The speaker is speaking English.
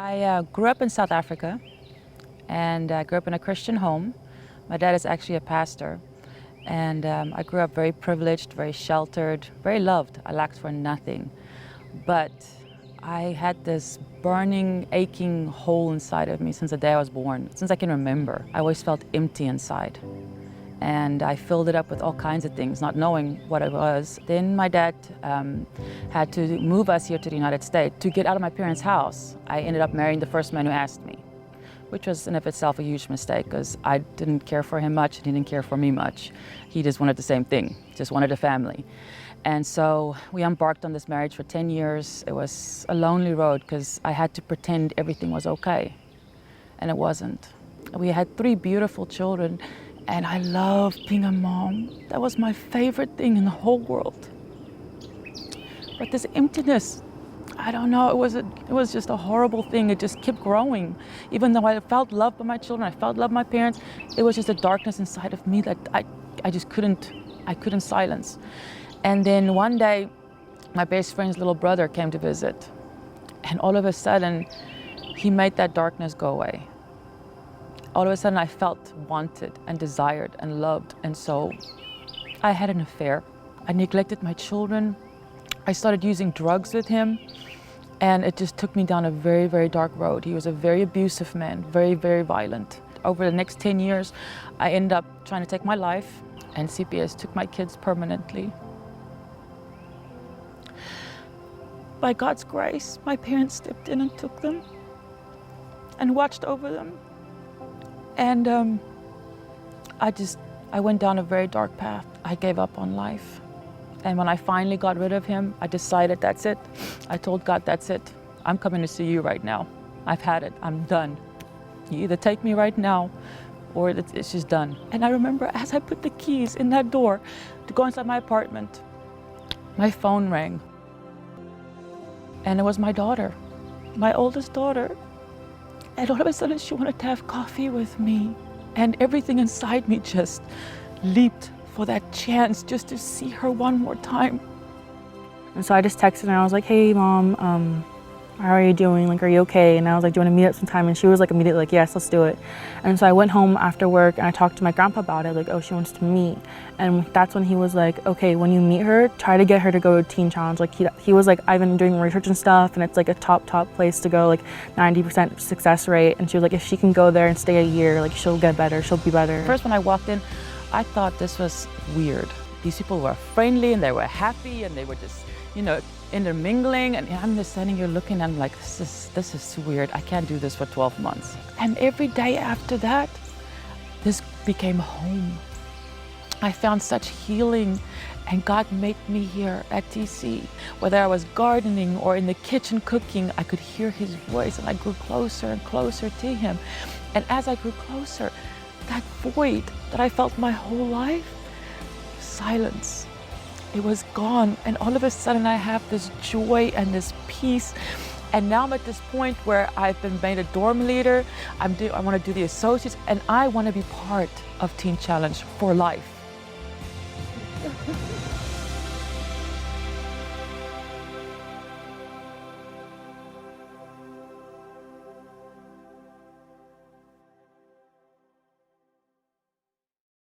I grew up in South Africa, and I grew up in a Christian home. My dad is actually a pastor, and I grew up very privileged, very sheltered, very loved. I lacked for nothing. But I had this burning, aching hole inside of me since the day I was born. Since I can remember, I always felt empty inside. And I filled it up with all kinds of things, not knowing what it was. Then my dad had to move us here to the United States. To get out of my parents' house, I ended up marrying the first man who asked me, which was in of itself a huge mistake because I didn't care for him much and he didn't care for me much. He just wanted the same thing, just wanted a family. And so we embarked on this marriage for 10 years. It was a lonely road because I had to pretend everything was okay, and it wasn't. We had 3 beautiful children, and I loved being a mom. That was my favorite thing in the whole world. But this emptiness, I don't know, it was just a horrible thing. It just kept growing. Even though I felt loved by my children, I felt loved by my parents, it was just a darkness inside of me that I just couldn't silence. And then one day, my best friend's little brother came to visit. And all of a sudden, he made that darkness go away. All of a sudden, I felt wanted and desired and loved. And so I had an affair. I neglected my children. I started using drugs with him. And it just took me down a very, very dark road. He was a very abusive man, very, very violent. Over the next 10 years, I ended up trying to take my life, and CPS took my kids permanently. By God's grace, my parents stepped in and took them and watched over them. And I went down a very dark path. I gave up on life. And when I finally got rid of him, I decided that's it. I told God, that's it. I'm coming to see you right now. I've had it, I'm done. You either take me right now or it's just done. And I remember as I put the keys in that door to go inside my apartment, my phone rang. And it was my daughter, my oldest daughter. And all of a sudden she wanted to have coffee with me. And everything inside me just leaped for that chance just to see her one more time. And so I just texted her and I was like, hey Mom, how are you doing? Like, are you okay? And I was like, do you want to meet up sometime? And she was like immediately like, yes, let's do it. And so I went home after work and I talked to my grandpa about it, like, oh, she wants to meet. And that's when he was like, okay, when you meet her, try to get her to go to Teen Challenge. Like he was like, I've been doing research and stuff and it's like a top place to go, like 90% success rate. And she was like, if she can go there and stay a year, like she'll get better, she'll be better. First when I walked in, I thought this was weird. These people were friendly and they were happy and they were just, you know, intermingling, and I'm just standing here looking, and I'm like, this is weird. I can't do this for 12 months. And every day after that, this became home. I found such healing, and God made me here at TC. Whether I was gardening or in the kitchen cooking, I could hear his voice, and I grew closer and closer to him. And as I grew closer, that void that I felt my whole life, silence. It was gone, and all of a sudden I have this joy and this peace. And now I'm at this point where I've been made a dorm leader. I want to do the associates, and I want to be part of Teen Challenge for life.